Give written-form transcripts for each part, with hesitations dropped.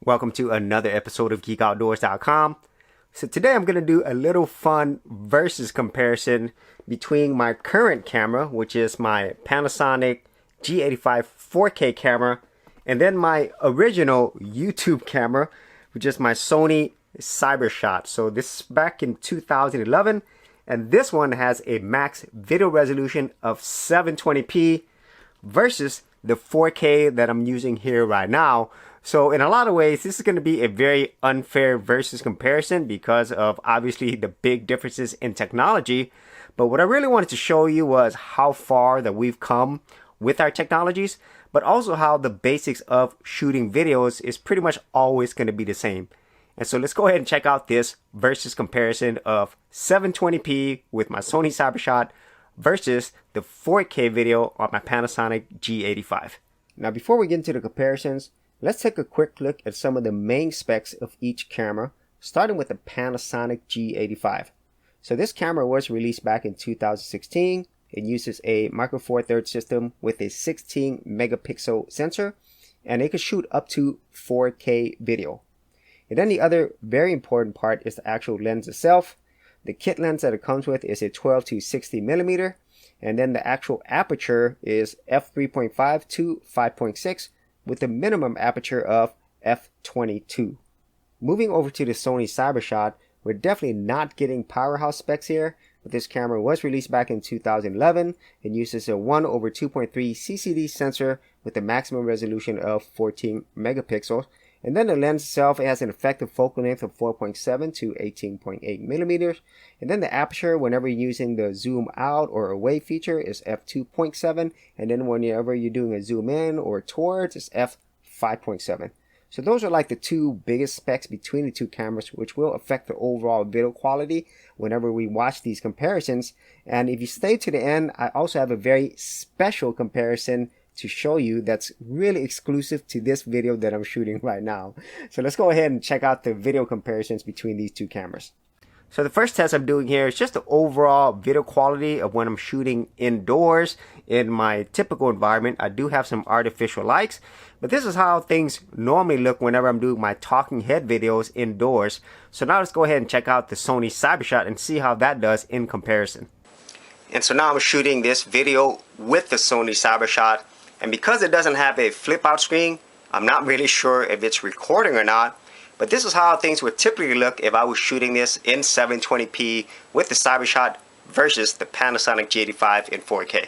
welcome to another episode of GeekOutdoors.com. So today I'm going to do a little fun versus comparison between my current camera, which is my Panasonic G85 4K camera, and then my original YouTube camera, which is my Sony Cybershot. So this is back in 2011, and this one has a max video resolution of 720p versus the 4K that I'm using here right now. So in a lot of ways, this is going to be a very unfair versus comparison because of obviously the big differences in technology. But what I really wanted to show you was how far that we've come with our technologies, but also how the basics of shooting videos is pretty much always going to be the same. And so let's go ahead and check out this versus comparison of 720p with my Sony Cybershot versus the 4K video on my Panasonic G85. Now before we get into the comparisons, let's take a quick look at some of the main specs of each camera, starting with the Panasonic G85. So this camera was released back in 2016. It uses a micro four thirds system with a 16 megapixel sensor, and it can shoot up to 4K video. And then the other very important part is the actual lens itself. The kit lens that it comes with is a 12 to 60 millimeter, and then the actual aperture is f3.5 to 5.6 with a minimum aperture of f22. Moving over to the Sony Cybershot, we're definitely not getting powerhouse specs here, but this camera was released back in 2011 and uses a 1/2.3 CCD sensor with a maximum resolution of 14 megapixels. And then the lens itself, it has an effective focal length of 4.7 to 18.8 millimeters. And then the aperture, whenever you're using the zoom out or away feature, is f2.7. And then whenever you're doing a zoom in or towards, it's f5.7. So those are like the two biggest specs between the two cameras, which will affect the overall video quality whenever we watch these comparisons. And if you stay to the end, I also have a very special comparison to show you that's really exclusive to this video that I'm shooting right now. So let's go ahead and check out the video comparisons between these two cameras. So the first test I'm doing here is just the overall video quality of when I'm shooting indoors in my typical environment. I do have some artificial lights, but this is how things normally look whenever I'm doing my talking head videos indoors. So now let's go ahead and check out the Sony Cybershot and see how that does in comparison. And so now I'm shooting this video with the Sony Cybershot. And because it doesn't have a flip out screen, I'm not really sure if it's recording or not. But this is how things would typically look if I was shooting this in 720p with the Cybershot versus the Panasonic G85 in 4K.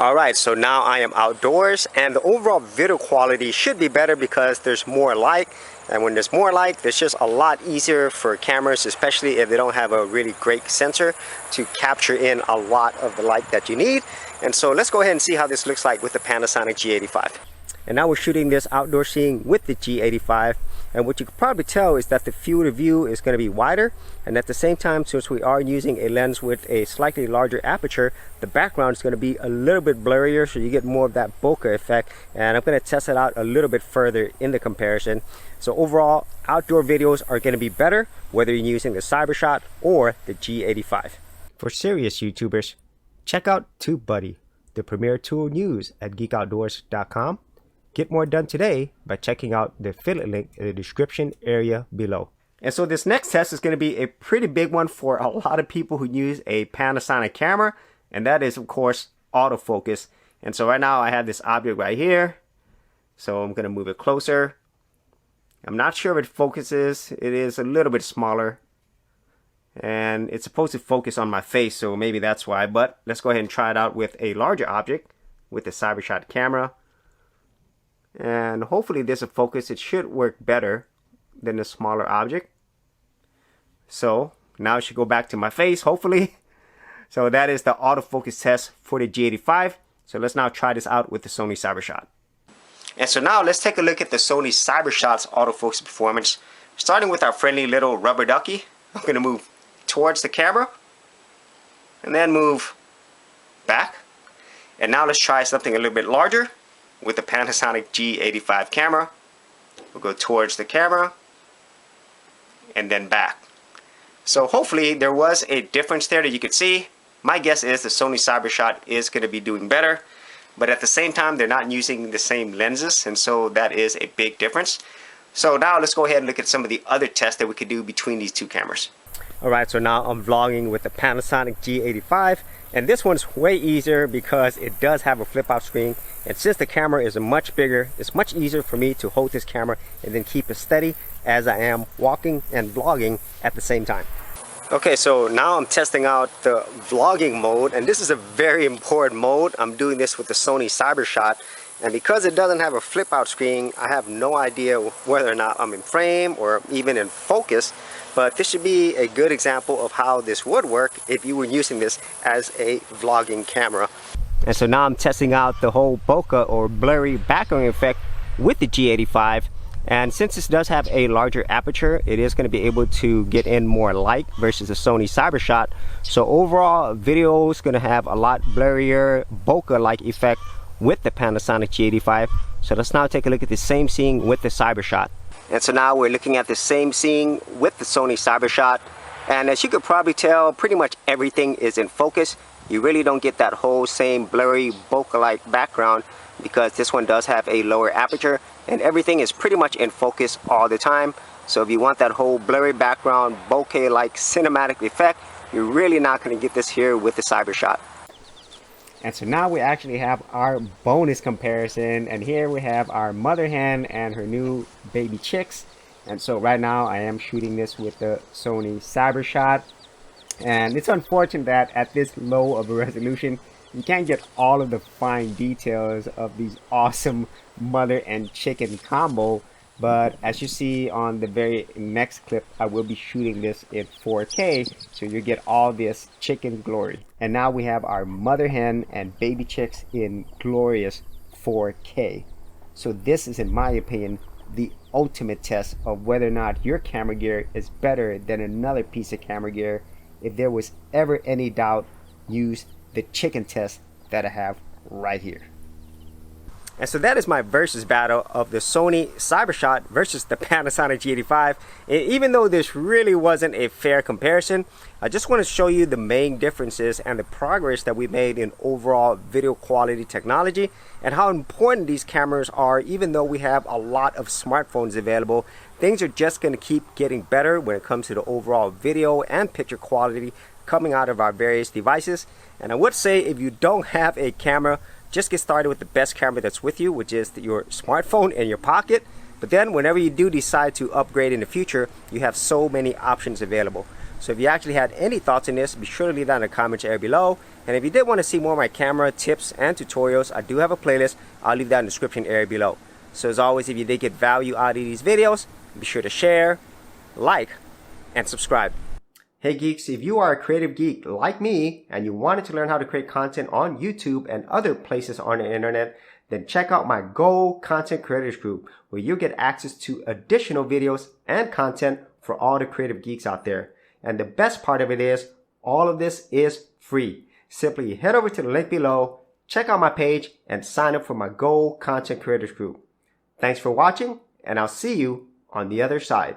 Alright, so now I am outdoors and the overall video quality should be better because there's more light. And when there's more light, it's just a lot easier for cameras, especially if they don't have a really great sensor, to capture in a lot of the light that you need. And so let's go ahead and see how this looks like with the Panasonic G85. And now we're shooting this outdoor scene with the G85. And what you can probably tell is that the field of view is going to be wider. And at the same time, since we are using a lens with a slightly larger aperture, the background is going to be a little bit blurrier, so you get more of that bokeh effect. And I'm going to test it out a little bit further in the comparison. So overall, outdoor videos are going to be better, whether you're using the Cybershot or the G85. For serious YouTubers, check out TubeBuddy, the premier tool news at GeekOutdoors.com. Get more done today by checking out the affiliate link in the description area below. And so this next test is going to be a pretty big one for a lot of people who use a Panasonic camera, and that is of course autofocus. And so right now I have this object right here, so I'm going to move it closer. I'm not sure if it focuses. It is a little bit smaller, and it's supposed to focus on my face, so maybe that's why. But let's go ahead and try it out with a larger object with the Cybershot camera. And hopefully this will focus. It should work better than the smaller object. So now it should go back to my face, hopefully. So that is the autofocus test for the G85. So let's now try this out with the Sony Cybershot. And so now let's take a look at the Sony Cybershot's autofocus performance. Starting with our friendly little rubber ducky, I'm going to move towards the camera and then move back. And now let's try something a little bit larger with the Panasonic G85 camera. We'll go towards the camera and then back. So hopefully there was a difference there that you could see. My guess is the Sony Cybershot is going to be doing better, but at the same time they're not using the same lenses, and so that is a big difference. So now let's go ahead and look at some of the other tests that we could do between these two cameras. Alright, so now I'm vlogging with the Panasonic G85, and this one's way easier because it does have a flip out screen, and since the camera is much bigger, it's much easier for me to hold this camera and then keep it steady as I am walking and vlogging at the same time. Okay, so now I'm testing out the vlogging mode, and this is a very important mode. I'm doing this with the Sony Cybershot, and because it doesn't have a flip out screen, I have no idea whether or not I'm in frame or even in focus, but this should be a good example of how this would work if you were using this as a vlogging camera. And so now I'm testing out the whole bokeh or blurry background effect with the G85, and since this does have a larger aperture, it is going to be able to get in more light versus the Sony Cybershot. So overall, video is going to have a lot blurrier bokeh-like effect with the Panasonic G85. So let's now take a look at the same scene with the Cybershot. And so now we're looking at the same scene with the Sony Cybershot, and as you could probably tell, pretty much everything is in focus. You really don't get that whole same blurry bokeh-like background because this one does have a lower aperture and everything is pretty much in focus all the time. So if you want that whole blurry background bokeh-like cinematic effect, you're really not going to get this here with the Cybershot. And so now we actually have our bonus comparison, and here we have our mother hen and her new baby chicks. And so right now I am shooting this with the Sony Cybershot, and it's unfortunate that at this low of a resolution you can't get all of the fine details of these awesome mother and chicken combo. But as you see on the very next clip, I will be shooting this in 4K, so you get all this chicken glory. And now we have our mother hen and baby chicks in glorious 4K. So this is, in my opinion, the ultimate test of whether or not your camera gear is better than another piece of camera gear. If there was ever any doubt, use the chicken test that I have right here. And so that is my versus battle of the Sony Cybershot versus the Panasonic G85. And even though this really wasn't a fair comparison, I just want to show you the main differences and the progress that we made in overall video quality technology and how important these cameras are. Even though we have a lot of smartphones available, things are just going to keep getting better when it comes to the overall video and picture quality coming out of our various devices. And I would say if you don't have a camera, just get started with the best camera that's with you, which is your smartphone in your pocket. But then whenever you do decide to upgrade in the future, you have so many options available. So if you actually had any thoughts on this, be sure to leave that in the comments area below. And if you did want to see more of my camera tips and tutorials, I do have a playlist. I'll leave that in the description area below. So as always, if you did get value out of these videos, be sure to share, like, and subscribe. Hey geeks, if you are a creative geek like me and you wanted to learn how to create content on YouTube and other places on the internet, then check out my Go Content Creators group, where you get access to additional videos and content for all the creative geeks out there. And the best part of it is, all of this is free. Simply head over to the link below, check out my page, and sign up for my Go Content Creators group. Thanks for watching, and I'll see you on the other side.